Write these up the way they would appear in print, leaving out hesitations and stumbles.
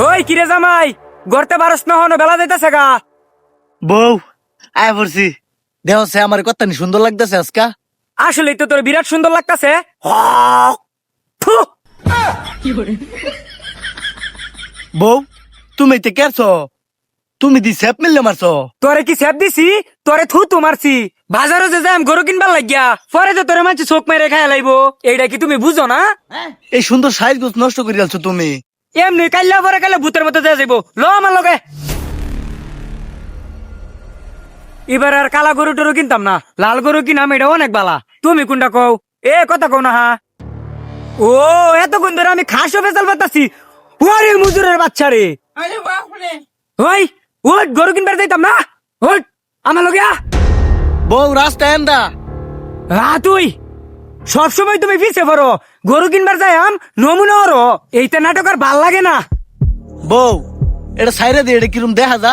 ওই কিরে জামাই, গড়তে পারস না হনো, বেলা যাইতাছে গা। বউ আয় পড়ছি। দেহ সে আমার কত সুন্দর লাগতেছে আজকা। আসলেই তো তোর বিরাট সুন্দর লাগতাছে। থু, বউ তুমি তে কেরছো? তুমি দি সেপ মিললে মারছো। তোরে কি সেপ দিছি? তোরে থু তু মারছি। বাজারে যে যাম গরু কিনবার লাগিয়া, পরে যে তোরে মানছি চোখ মেরে খাইয়া লাইবো। এইটা কি তুমি বুঝো না? এই সুন্দর সাইজ গুছ নষ্ট করে আলছো তুমি। এমনি কাইলা পরে কাইলে ভূতের মতো দেয়া যাইবো। ল আমার লগে। এবার আর কালা গরু টরু কিনতাম না, লাল গরু কিনাম, এটা অনেক বালা। তুমি কোনটা কও? এ কথা কও না হা। ও এতক্ষণ ধরে আমি খাসও ফেসাল পাতাছি। ওরে মুজুরের বাচ্চা রে। ওই ওই গরু কিনবার যাইতাম না। ওই আমার লগে আ। বউ রাস্তা এন্দা। তুই সবসময় তুমি পিছে পড়ো। গরু কিনবার যাইম নমুনা ওর এইটা নাটক আর ভাল লাগে না। বউ এটা সাইরে দিয়ে এটা কিরম দেখা যা।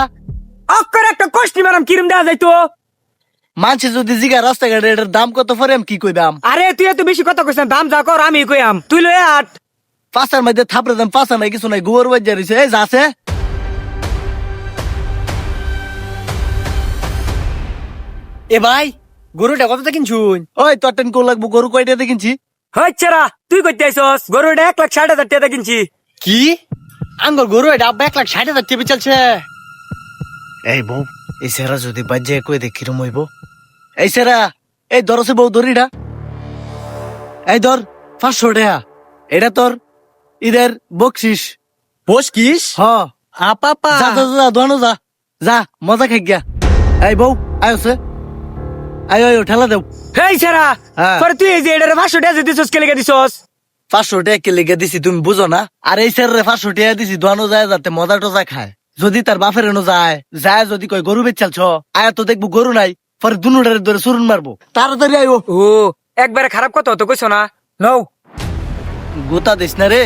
অক্ষর একটা কষ্টি মারাম কিরম দেওয়া যাইতো। মানছে যদি জিগা রাস্তাঘাটে এটার দাম কত পরে আমি কি কইবাম? আরে তুই এত বেশি কথা কইছ, দাম যা কর আমি কইয়াম, তুই লয়ে আট। পাঁচার মধ্যে থাপড়ে দাম পাঁচা নাই কিছু নাই, গোবর বাজ্যা রয়েছে। এই যাচ্ছে এ ভাই, গরুটা কতটা কিনছুন? ওই তোর টেন কো লাগবো, গরু কয়টা কিনছি। হচ্ছেরা তুই কইতে আইছস? গরুটা 1,60,000 টাকা কিনছি। কি আঙ্গর গরু এটা 1,60,000 টিভি চলছে। এই বউ এই সেরা যদি বাজ্যে কই দে কিরম হইব। এই সেরা এই ধরছে বউ দড়িটা। এই ধর 500 টাকা। এটা তোর ঈদের বকশিস। বস কিস হ আপা যা যা যা দোয়ানো যা যা মজা খাই গিয়া। এই বউ আয়োছে আয় আয় ঠেলা দেও। হেই সেরা, হ্যাঁ। পরে তুই এই যে এটারে 500 টাকা দিছস, কে লেগে দিছস? 500 টাকা কে লেগে দিছি তুমি বুঝো না? আর এই সেরে 500 টাকা দিছি দোয়ানো যায় যাতে মজা টজা খায়। যদি তার বাপের এনো যায় যায় যদি কয় গরু বেচালছ, আয়া তো দেখবো গরু নাই, পরে দুনুটারে ধরে সুরুন মারবো। তাড়াতাড়ি আইও। ও একবারে খারাপ কথা তো কইছ না। নও গোতা দিস না রে।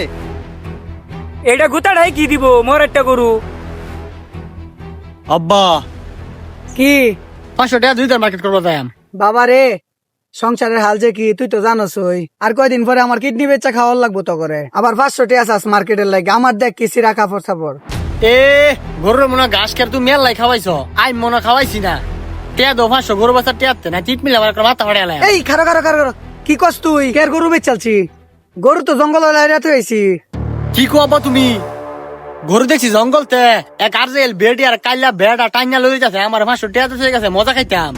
এটা গুতাড়াই কি দিব, মোর একটা গরু। আব্বা কি 500 টাকা দুইটার মার্কেট করবো যাইম। বাবা রে, সংসারের হাল যে কি তুই তো জানোসই। আর কয়দিন পরে আমার কিডনি বেচা খাওয়ার লাগবো তো করে। আবার 500 টাকা চাস মার্কেটের লাগে। আমার দেখ কি সিরা কাপড় সাপড়। এ গরুর মনে ঘাস খের তুমি মেল লাই খাওয়াইছ, আই মনে খাওয়াইছি না। টিয়া দো 500 গরু বাচ্চা টিয়াতে না টিট মিলে আবার মাথা ফাড়ে আলাই। এই খারো খারো খারো খারো। কি কস তুই? কের গরু বেচালছি? গরু তো জঙ্গল লাইরা তুই আইছি। কি কো আব্বা তুমি? গরু দেখছি জঙ্গলতে এক আরজেল বেড়ি আর কাইলা বেড়া টাইনা লই যাচ্ছে। আমার 500 টাকা তো গেছে, মজা খাইতাম।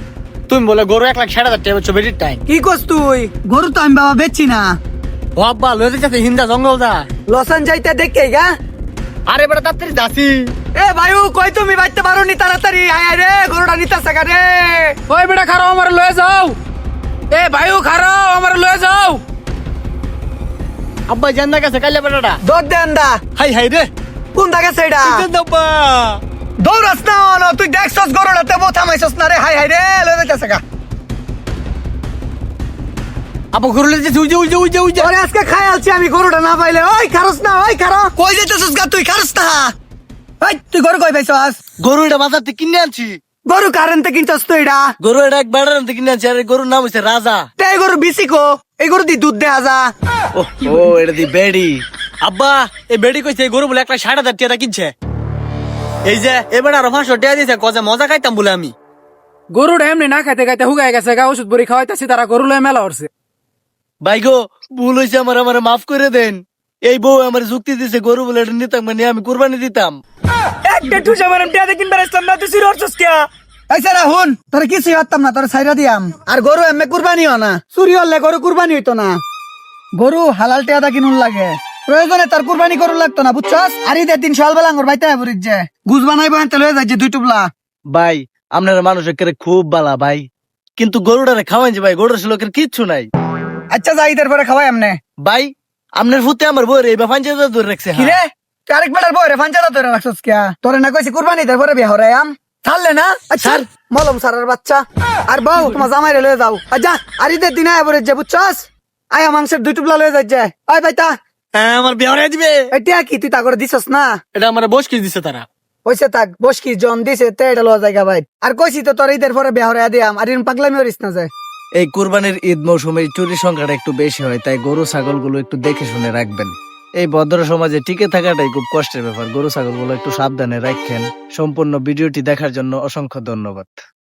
তুমি বলে গরু 1,60,000 টাকা বেচছো বেড়ির টাইম। কি কস তুই? গরু তো আমি বাবা বেচছি না। ও আব্বা লই যাচ্ছে হিন্দা জঙ্গল দা। লসান যাইতে দেখে গা। আরে বেটা তাড়াতাড়ি যাচ্ছি। এ ভাইউ কই তুমি বাইতে পারো নি? তাড়াতাড়ি আয় আয় রে, গরুটা নিতাছে গা রে। ওই বেটা খারাও, আমার লয়ে যাও। এ ভাইও খারাও, আমার লয়ে যাও। আব্বা জান্দা গেছে কাইলা বেটাটা। দৌড় দেন দা। হাই হাই রে কোন দাগে সেটা? আব্বা দৌড়াস না না, তুই দেখছস গরুটাতে বোথা মাইছস না রে। হাই হাই রে, লয়ে যাইতাছে গা। আব্বা গরু লই যাচ্ছে, উইজে ওরে আজকে খাই আলছি আমি গরুটা না পাইলে। ওই খারস না, ওই খারো। কই যাইতেছস গা তুই? খারস না। ওই তুই গরু কই পাইছস? গরু এটা বাজার থেকে কিনে আনছি। গরু কারেন্টে কিনছস তো এটা? গরু এটা এক বেড়ার থেকে কিনে আনছি। আর এই গরুর নাম হচ্ছে রাজা। তে এই গরু বিসি কো? এই গরু দি দুধ দেয়া যা। ও এটা দি বেড়ি। আব্বা এই বেডি কইছে এই গরু বলে 1,60,000 টাকা কিনছে। এই যে এবার আরো 500 টাকা দিয়েছে, কজে মজা খাইতাম বলে আমি। গরুটা এমনি না খাইতে খাইতে হুগাই গেছে গা, ওষুধ বড়ি খাওয়াইতেছি, তারা গরু লয়ে মেলা উঠছে। ভাই গো ভুল হয়েছে আমার, আমার মাফ করে দেন। এই বউ আমার যুক্তি দিছে গরু বলে এটা নিতাম মানে আমি কুরবানি দিতাম। একটা ঠুসা মারাম টাকা কিনবার আসলাম না, তুই সিরে উঠছস কে? এই সারা হুন, তোর কিছুই হতাম না, তোর ছাইরা দিয়াম। আর গরু এমনি কুরবানি হয় না। চুরি হলে গরু কুরবানি হইতো না। গরু হালাল টেয়াদা কিনুন লাগে, প্রয়োজনে তার কুরবানি করুন লাগতো না, বুঝছস? আর ঈদের দিন সকালবেলা আঙ্গুর বাইতে হয় বুড়ির যে গুজ বানাইবো এনতে লয়ে যাচ্ছে 2 টুবলা। ভাই আপনারা মানুষের কেরে খুব বালা ভাই, কিন্তু গরুটারে খাওয়াই যে ভাই, গরুর লোকের কিচ্ছু নাই। আচ্ছা যা, ঈদের পরে খাওয়াই এমনে। ভাই আপনার ফুতে আমার বউ রে এইবার পাঞ্চায়েত ধরে রাখছে। কি রে, তুই আরেক বেটার বউরে ফাঞ্চাটা ধরে রাখছস কিয়া? তোরে না কইছি কুরবানি ঈদের পরে বিয়া হরাইয়াম, ছাড়লে না? আচ্ছা মলম সারার বাচ্চা। আর বউ তোমার জামাইরে লয়ে যাও। আচ্ছা আর ঈদের দিন আয় বুড়ির যে, বুঝছস? আয়া মাংসের 2 টুবলা লয়ে যাচ্ছে। ওই বাইতা হ্যাঁ আমার বিয়ে হয়ে দিবে। এটা কি তুই তা করে দিছস না? এটা আমার বস কি দিছে তারা। পয়সা থাক, বস কি জন দিছে তে এটা লওয়া জায়গা ভাই। আর কইছি তো তোর ঈদের পরে বিয়া হরাইয়া দিয়াম। আর ইন পাগলামি করিস না যায়। এই কুরবানির ঈদ মৌসুমে চুরির সংখ্যাটা একটু বেশি হয়, তাই গরু ছাগল গুলো একটু দেখে শুনে রাখবেন। এই ভদ্র সমাজে টিকে থাকাটাই খুব কষ্টের ব্যাপার। গরু ছাগল গুলো একটু সাবধানে রাখেন। সম্পূর্ণ ভিডিওটি দেখার জন্য অসংখ্য ধন্যবাদ।